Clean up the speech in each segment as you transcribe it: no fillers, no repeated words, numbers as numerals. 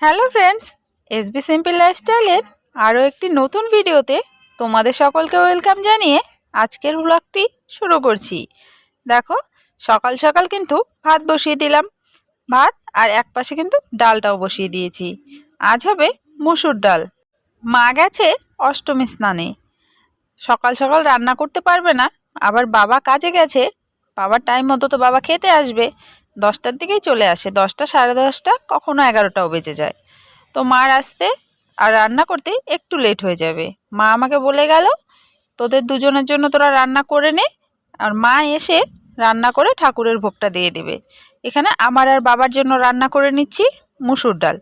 Hello friends, SB simple লাইফস্টাইলের আরও একটি নতুন ভিডিওতে তোমাদের সকলকে ওয়েলকাম জানিয়ে আজকের ব্লগটি শুরু করছি। দেখো, সকাল সকাল কিন্তু ভাত বসিয়ে দিলাম। ভাত আর এক পাশে কিন্তু ডালটাও বসিয়ে দিয়েছি। আজ হবে মসুর ডাল। মা গেছে অষ্টমী স্নানে, সকাল সকাল রান্না করতে পারবে না। আবার বাবা কাজে গেছে, বাবার টাইম মতো তো বাবা খেতে আসবে। 10টার দিকেই চলে আসে, 10টা সাড়ে 10টা, কখনো 11টাও বেজে যায়। তো মার আসতে আর রান্না করতে একটু লেট হয়ে যাবে। মা আমাকে বলে গেল, তোদের দুজনের জন্য তোরা রান্না করে নে, আর মা এসে রান্না করে ঠাকুরের ভোগটা দিয়ে দেবে। এখানে আমার আর বাবার জন্য রান্না করে নিচ্ছি মুসুর ডাল।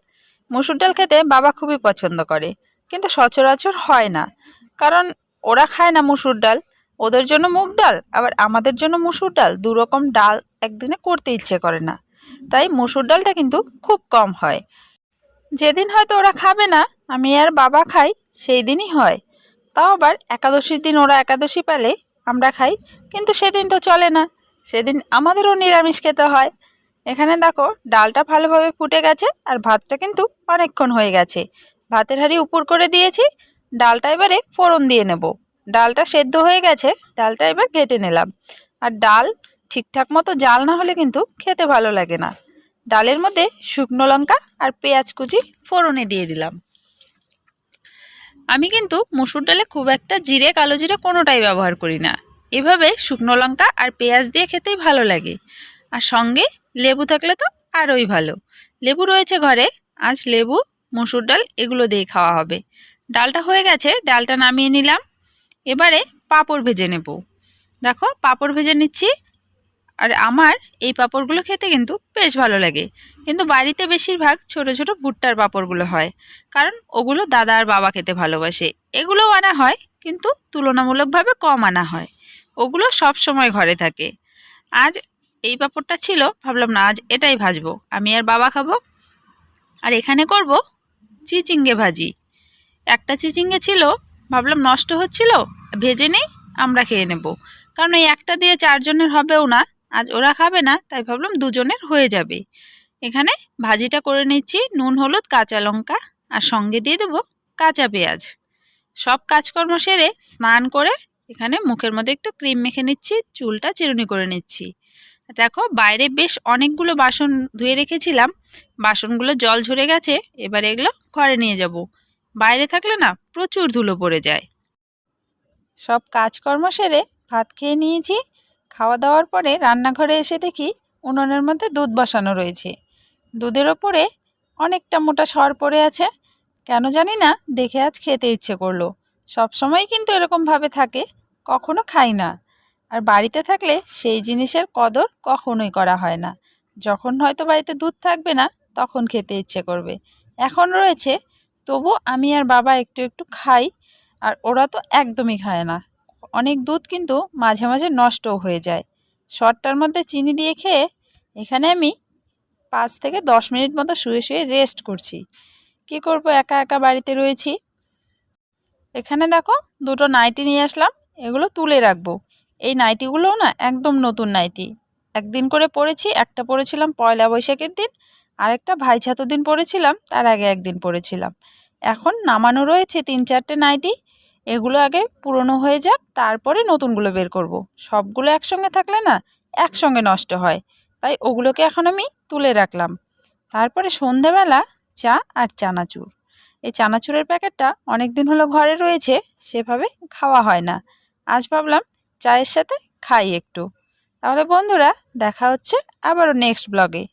মুসুর ডাল খেতে বাবা খুবই পছন্দ করে, কিন্তু সচরাচর হয় না, কারণ ওরা খায় না মুসুর ডাল। ওদের জন্য মুগ ডাল, আবার আমাদের জন্য মুসুর ডাল, দুরকম ডাল একদিনে করতে ইচ্ছে করে না। তাই মুসুর ডালটা কিন্তু খুব কম হয়। যেদিন হয়তো ওরা খাবে না, আমি আর বাবা খাই, সেই দিনই হয়। তাও আবার একাদশীর দিন ওরা একাদশী পেলে আমরা খাই, কিন্তু সেদিন তো চলে না, সেদিন আমাদেরও নিরামিষ খেতে হয়। এখানে দেখো, ডালটা ভালোভাবে ফুটে গেছে আর ভাতটা কিন্তু অনেকক্ষণ হয়ে গেছে। ভাতের হাঁড়ি উপর করে দিয়েছি, ডালটা এবারে ফোড়ন দিয়ে নেব। ডালটা সেদ্ধ হয়ে গেছে, ডালটা এবার ঘেটে নিলাম। আর ডাল ঠিকঠাক মতো জাল না হলে কিন্তু খেতে ভালো লাগে না। ডালের মধ্যে শুকনো লঙ্কা আর পেঁয়াজ কুচি ফোড়নে দিয়ে দিলাম। আমি কিন্তু মসুর ডালে খুব একটা জিরে, কালো জিরে কোনোটাই ব্যবহার করি না। এভাবে শুকনো লঙ্কা আর পেঁয়াজ দিয়ে খেতেই ভালো লাগে। আর সঙ্গে লেবু থাকলে তো আরোই ভালো। লেবু রয়েছে ঘরে, আজ লেবু, মসুর ডাল এগুলো দিয়ে খাওয়া হবে। ডালটা হয়ে গেছে, ডালটা নামিয়ে নিলাম। এবারে পাঁপড় ভেজে নেব। দেখো, পাঁপড় ভেজে নিচ্ছি। আর আমার এই পাঁপড়গুলো খেতে কিন্তু বেশ ভালো লাগে, কিন্তু বাড়িতে বেশিরভাগ ছোট ছোট ভুট্টার পাঁপড়গুলো হয়, কারণ ওগুলো দাদা আর বাবা খেতে ভালোবাসে। এগুলোও আনা হয়, কিন্তু তুলনামূলকভাবে কম আনা হয়। ওগুলো সব সময় ঘরে থাকে। আজ এই পাঁপড়টা ছিল, ভাবলাম না আজ এটাই ভাজবো, আমি আর বাবা খাবো। আর এখানে করব চিচিঙ্গে ভাজি। একটা চিচিঙ্গে ছিল, ভাবলাম নষ্ট হচ্ছিল, ভেজে নেই, আমরা খেয়ে নেব। কারণ এই একটা দিয়ে 4 জনের হবেও না, আজ ওরা খাবে না, তাই ভাবলাম 2 জনের হয়ে যাবে। এখানে ভাজিটা করে নিচ্ছি, নুন, হলুদ, কাঁচা লঙ্কা, আর সঙ্গে দিয়ে দেবো কাঁচা পেঁয়াজ। সব কাজকর্ম সেরে স্নান করে এখানে মুখের মধ্যে একটু ক্রিম মেখে নিচ্ছি, চুলটা চিরুনি করে নিচ্ছি। দেখো, বাইরে বেশ অনেকগুলো বাসন ধুয়ে রেখেছিলাম, বাসনগুলো জল ঝরে গেছে। এবার এগুলো ঘরে নিয়ে যাব, বাইরে থাকলে না প্রচুর ধুলো পড়ে যায়। সব কাজকর্ম সেরে ভাত খেয়ে নিয়েছি। খাওয়া দাওয়ার পরে রান্নাঘরে এসে দেখি উনুনের মধ্যে দুধ বসানো রয়েছে। দুধের ওপরে অনেকটা মোটা সর পড়ে আছে, কেন জানি না, দেখে আজ খেতে ইচ্ছে করলো। সব সময় কিন্তু এরকমভাবে থাকে, কখনো খাই না। আর বাড়িতে থাকলে সেই জিনিসের কদর কখনোই করা হয় না। যখন হয়তো বাড়িতে দুধ থাকবে না, তখন খেতে ইচ্ছে করবে। এখন রয়েছে, তবু আমি আর বাবা একটু একটু খাই, আর ওরা তো একদমই খায় না। অনেক দুধ কিন্তু মাঝে মাঝে নষ্টও হয়ে যায়। শরটার মধ্যে চিনি দিয়ে খেয়ে এখানে আমি 5 থেকে 10 মিনিট মতো শুয়ে শুয়ে রেস্ট করছি। কি করব, একা একা বাড়িতে রয়েছি। এখানে দেখো, 2টো নাইটি নিয়ে আসলাম, এগুলো তুলে রাখবো। এই নাইটিগুলোও না একদম নতুন নাইটি, একদিন করে পরেছি। একটা পরেছিলাম পয়লা বৈশাখের দিন, আরেকটা ভাইঝাতুর দিন পরেছিলাম, তার আগে একদিন পরেছিলাম। এখন নামানো রয়েছে 3-4টে নাইটি, এগুলো আগে পুরনো হয়ে যাক, তারপরে নতুনগুলো বের করব। সবগুলো একসঙ্গে থাকলে না একসঙ্গে নষ্ট হয়, তাই ওগুলোকে এখন আমি তুলে রাখলাম। তারপরে সন্ধেবেলা চা আর চানাচুর। এই চানাচুরের প্যাকেটটা অনেক দিন হলো ঘরে রয়েছে, সেভাবে খাওয়া হয় না। আজ ভাবলাম চায়ের সাথে খাই একটু। তাহলে বন্ধুরা, দেখা হচ্ছে আবারও নেক্সট ব্লগে।